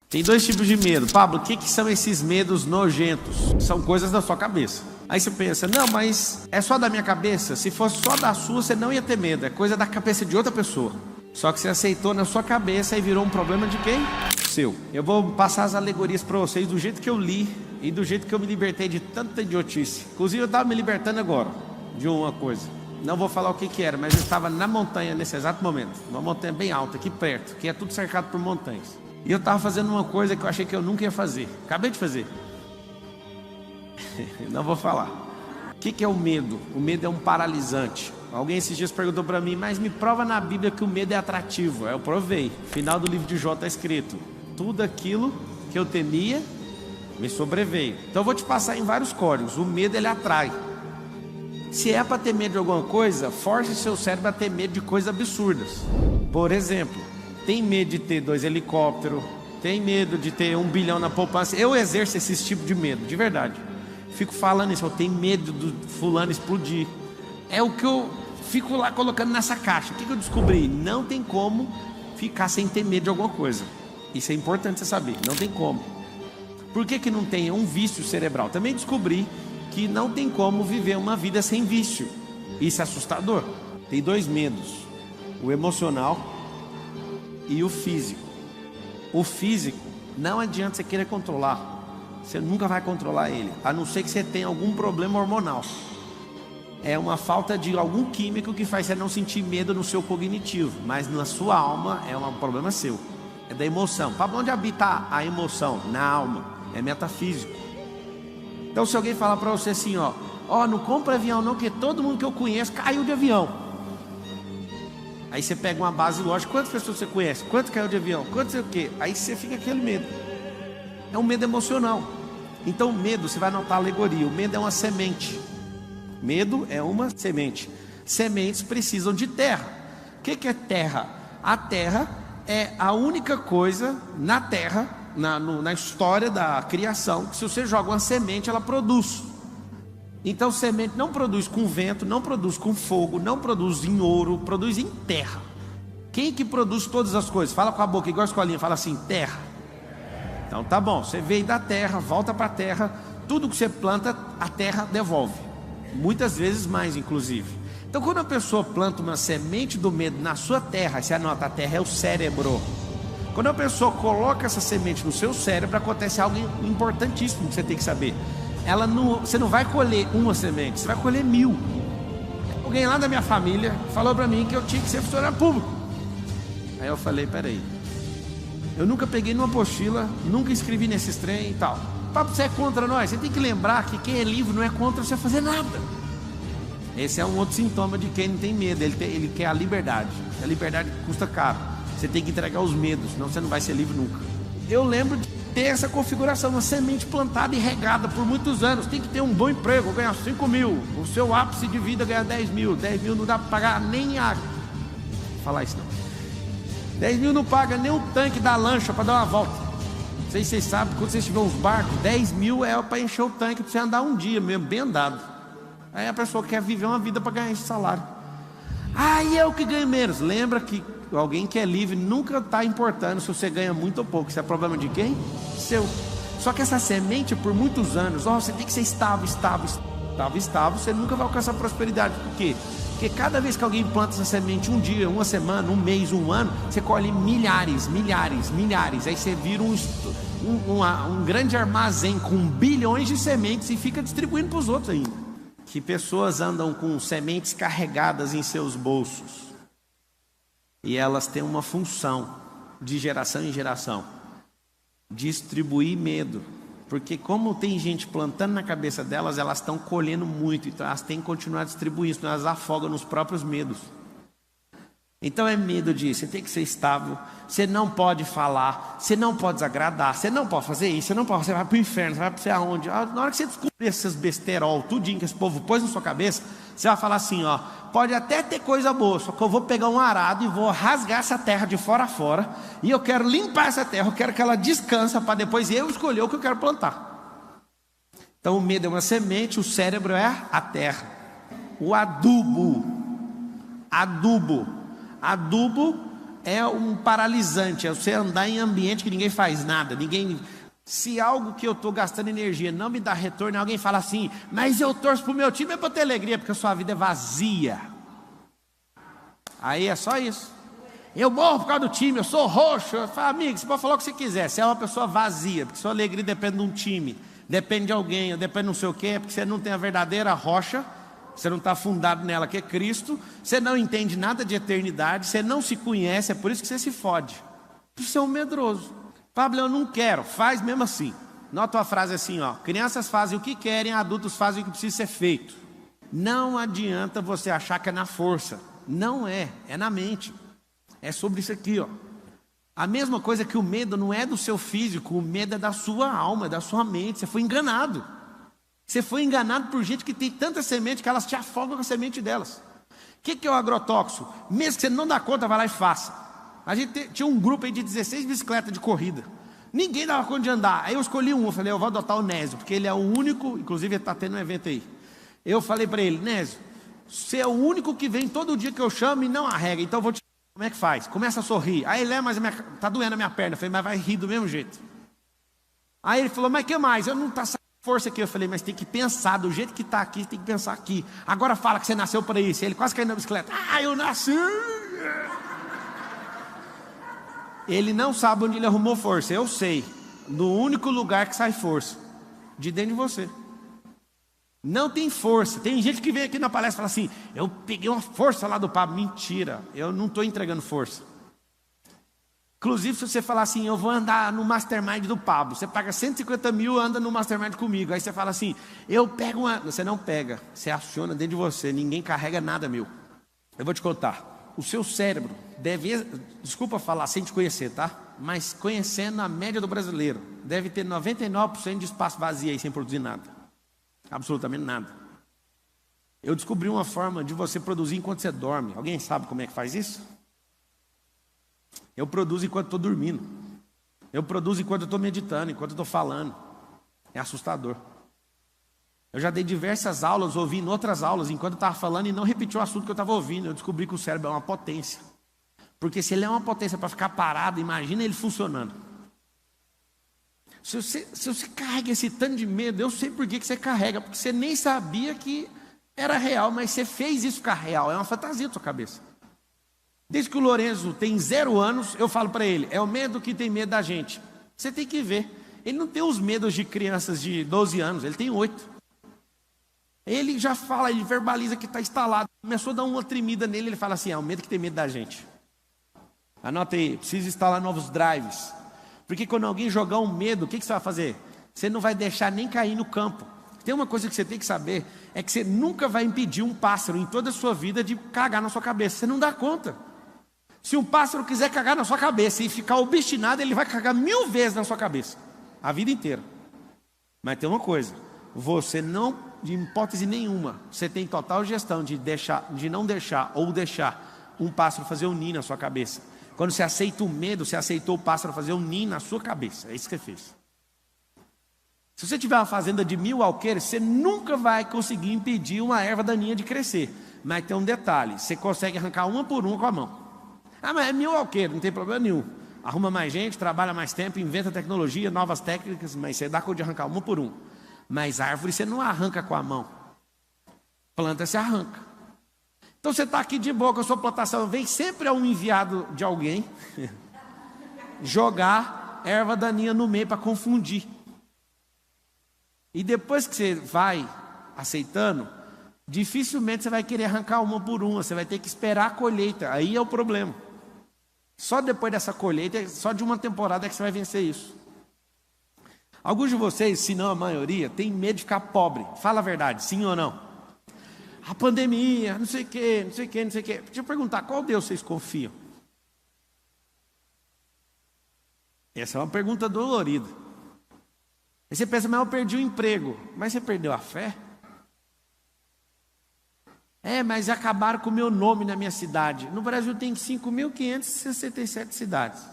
Tem dois tipos de medo. Pablo, o que são esses medos nojentos? São coisas da sua cabeça. Aí você pensa, não, mas é só da minha cabeça? Se fosse só da sua, você não ia ter medo. É coisa da cabeça de outra pessoa. Só que você aceitou na sua cabeça e virou um problema de quem? Seu. Eu vou passar as alegorias para vocês do jeito que eu li e do jeito que eu me libertei de tanta idiotice. Inclusive eu estava me libertando agora de uma coisa. Não vou falar o que era, mas eu estava na montanha nesse exato momento. Uma montanha bem alta, aqui perto, que é tudo cercado por montanhas. E eu estava fazendo uma coisa que eu achei que eu nunca ia fazer. Acabei de fazer. Não vou falar. O que é o medo? O medo é um paralisante. Alguém esses dias perguntou para mim, mas me prova na Bíblia que o medo é atrativo. Eu provei. Final do livro de Jó está escrito: tudo aquilo que eu temia me sobreveio. Então eu vou te passar em vários códigos. O medo, ele atrai. Se é para ter medo de alguma coisa, force seu cérebro a ter medo de coisas absurdas. Por exemplo, tem medo de ter 2 helicópteros, tem medo de ter 1 bilhão na poupança. Eu exerço esse tipo de medo, de verdade. Fico falando isso, eu tenho medo do fulano explodir. É o que eu fico lá colocando nessa caixa. O que eu descobri? Não tem como ficar sem ter medo de alguma coisa. Isso é importante você saber, não tem como. Por que não tem? É um vício cerebral. Também descobri que não tem como viver uma vida sem vício. Isso é assustador. Tem 2 medos: o emocional e o físico. O físico, não adianta você querer controlar. Você nunca vai controlar ele, a não ser que você tenha algum problema hormonal. É uma falta de algum químico que faz você não sentir medo no seu cognitivo. Mas na sua alma é um problema seu. É da emoção. Para onde habita a emoção? Na alma. É metafísico. Então se alguém falar para você assim, ó, não compra avião não, que todo mundo que eu conheço caiu de avião. Aí você pega uma base lógica, quantas pessoas você conhece? Quanto caiu de avião? Quanto sei o quê? Aí você fica aquele medo. É um medo emocional. Então o medo, você vai notar a alegoria, o medo é uma semente. Medo é uma semente. Sementes precisam de terra. O que é terra? A terra é a única coisa na terra, na história da criação, que se você joga uma semente, ela produz. Então semente não produz com vento, não produz com fogo, não produz em ouro, produz em terra. Quem que produz todas as coisas? Fala com a boca, igual a escolinha, fala assim, terra. Então tá bom, você veio da terra, volta para a terra. Tudo que você planta, a terra devolve. Muitas vezes mais, inclusive. Então quando a pessoa planta uma semente do medo na sua terra, você anota, a terra é o cérebro. Quando a pessoa coloca essa semente no seu cérebro, acontece algo importantíssimo que você tem que saber. Você não vai colher uma semente, você vai colher 1000. Alguém lá da minha família falou para mim que eu tinha que ser funcionário público. Aí eu falei, peraí, eu nunca peguei numa apostila, nunca escrevi nesses trem e tal. Papo, você é contra nós? Você tem que lembrar que quem é livre não é contra você fazer nada. Esse é um outro sintoma de quem não tem medo. Ele quer a liberdade. A liberdade custa caro. Você tem que entregar os medos, senão você não vai ser livre nunca. Eu lembro de ter essa configuração, uma semente plantada e regada por muitos anos. Tem que ter um bom emprego, ganhar 5 mil. O seu ápice de vida ganhar 10 mil. 10 mil não dá para pagar nem água. Vou falar isso não. 10 mil não paga nem o tanque da lancha para dar uma volta. Não sei se vocês sabem, quando vocês tiverem uns barcos, 10 mil é para encher o tanque para você andar um dia mesmo, bem andado. Aí a pessoa quer viver uma vida para ganhar esse salário. E eu que ganho menos. Lembra que alguém que é livre nunca está importando se você ganha muito ou pouco. Isso é problema de quem? Seu. Só que essa semente, por muitos anos, você tem que ser estável, você nunca vai alcançar prosperidade. Por quê? Porque cada vez que alguém planta essa semente, um dia, uma semana, um mês, um ano, você colhe milhares. Aí você vira um grande armazém com bilhões de sementes e fica distribuindo para os outros ainda. Que pessoas andam com sementes carregadas em seus bolsos. E elas têm uma função de geração em geração: distribuir medo. Porque como tem gente plantando na cabeça delas, elas estão colhendo muito. Então elas têm que continuar distribuindo, senão elas afogam nos próprios medos. Então é medo disso. Você tem que ser estável. Você não pode falar. Você não pode desagradar. Você não pode fazer isso. Você não pode. Você vai para o inferno. Você vai para aonde? Na hora que você descobrir esses besterol, tudinho que esse povo pôs na sua cabeça, você vai falar assim, pode até ter coisa boa, só que eu vou pegar um arado e vou rasgar essa terra de fora a fora, e eu quero limpar essa terra, eu quero que ela descanse para depois eu escolher o que eu quero plantar. Então o medo é uma semente, o cérebro é a terra. O adubo é um paralisante, é você andar em ambiente que ninguém faz nada, se algo que eu estou gastando energia não me dá retorno, alguém fala assim, mas eu torço para o meu time, é para ter alegria, porque a sua vida é vazia. Aí é só isso. Eu morro por causa do time, eu sou roxo. Eu falo, amigo, você pode falar o que você quiser, você é uma pessoa vazia, porque sua alegria depende de um time, depende de alguém, depende de não sei o quê, porque você não tem a verdadeira rocha, você não está fundado nela, que é Cristo, você não entende nada de eternidade, você não se conhece, é por isso que você se fode. Você é um medroso. Pablo, eu não quero, faz mesmo assim. Nota a frase assim, ó, crianças fazem o que querem, adultos fazem o que precisa ser feito. Não adianta você achar que é na força, não é na mente. É sobre isso aqui, ó. A mesma coisa que o medo não é do seu físico, o medo é da sua alma, da sua mente. Você foi enganado. Você foi enganado por gente que tem tanta semente que elas te afogam com a semente delas. O que é o agrotóxico? Mesmo que você não dá conta, vai lá e faça. A gente tinha um grupo aí de 16 bicicletas de corrida. Ninguém dava conta de andar. Aí eu escolhi um, eu falei, eu vou adotar o Nésio, porque ele é o único, inclusive ele está tendo um evento aí. Eu falei para ele, Nésio, você é o único que vem todo dia que eu chamo e não arrega, então eu vou te... Como é que faz? Começa a sorrir. Aí ele, mas tá doendo a minha perna. Eu falei, mas vai rir do mesmo jeito. Aí ele falou, mas que mais? Eu não tá saindo força aqui. Eu falei, mas tem que pensar, do jeito que está aqui, tem que pensar aqui. Agora fala que você nasceu para isso. Ele quase caiu na bicicleta. Eu nasci. Ele não sabe onde ele arrumou força. Eu sei. No único lugar que sai força. De dentro de você. Não tem força. Tem gente que vem aqui na palestra e fala assim, eu peguei uma força lá do Pablo. Mentira, eu não estou entregando força. Inclusive, se você falar assim, eu vou andar no mastermind do Pablo, você paga 150 mil, anda no mastermind comigo. Aí você fala assim, eu pego uma... Você não pega, você aciona dentro de você, ninguém carrega nada meu. Eu vou te contar, o seu cérebro deve, desculpa falar sem te conhecer, tá? Mas conhecendo a média do brasileiro, deve ter 99% de espaço vazio aí sem produzir nada. Absolutamente nada. Eu descobri uma forma de você produzir enquanto você dorme. Alguém sabe como é que faz isso? Eu produzo enquanto estou dormindo. Eu produzo enquanto estou meditando, enquanto estou falando. É assustador. Eu já dei diversas aulas, ouvindo outras aulas, enquanto eu estava falando e não repeti o assunto que eu estava ouvindo. Eu descobri que o cérebro é uma potência. Porque se ele é uma potência para ficar parado, imagina ele funcionando. Se você carrega esse tanto de medo, eu sei por que você carrega, porque você nem sabia que era real, mas você fez isso ficar real, é uma fantasia da sua cabeça. Desde que o Lorenzo tem 0 anos, eu falo para ele, é o medo que tem medo da gente. Você tem que ver, ele não tem os medos de crianças de 12 anos, ele tem 8. Ele já fala, ele verbaliza que está instalado, começou a dar uma tremida nele, ele fala assim, é o medo que tem medo da gente. Anota aí, precisa instalar novos drives. Porque quando alguém jogar um medo, o que você vai fazer? Você não vai deixar nem cair no campo. Tem uma coisa que você tem que saber, é que você nunca vai impedir um pássaro em toda a sua vida de cagar na sua cabeça. Você não dá conta. Se um pássaro quiser cagar na sua cabeça e ficar obstinado, ele vai cagar 1000 vezes na sua cabeça. A vida inteira. Mas tem uma coisa, você não, de hipótese nenhuma, você tem total gestão de não deixar ou deixar um pássaro fazer um ninho na sua cabeça. Quando você aceita o medo, você aceitou o pássaro fazer um ninho na sua cabeça. É isso que você fez. Se você tiver uma fazenda de 1000 alqueires, você nunca vai conseguir impedir uma erva daninha de crescer. Mas tem um detalhe, você consegue arrancar uma por uma com a mão. Mas é 1000 alqueires, não tem problema nenhum. Arruma mais gente, trabalha mais tempo, inventa tecnologia, novas técnicas, mas você dá conta de arrancar uma por uma. Mas árvore você não arranca com a mão. Planta você arranca. Então você está aqui de boa com a sua plantação, vem sempre um enviado de alguém jogar erva daninha no meio para confundir. E depois que você vai aceitando, dificilmente você vai querer arrancar uma por uma, você vai ter que esperar a colheita, aí é o problema. Só depois dessa colheita, só de uma temporada é que você vai vencer isso. Alguns de vocês, se não a maioria, tem medo de ficar pobre. Fala a verdade, sim ou não? A pandemia, não sei o que, não sei o que, não sei o que. Deixa eu perguntar, qual Deus vocês confiam? Essa é uma pergunta dolorida. Aí você pensa, mas eu perdi o emprego. Mas você perdeu a fé? Mas acabaram com o meu nome na minha cidade. No Brasil tem 5.567 cidades.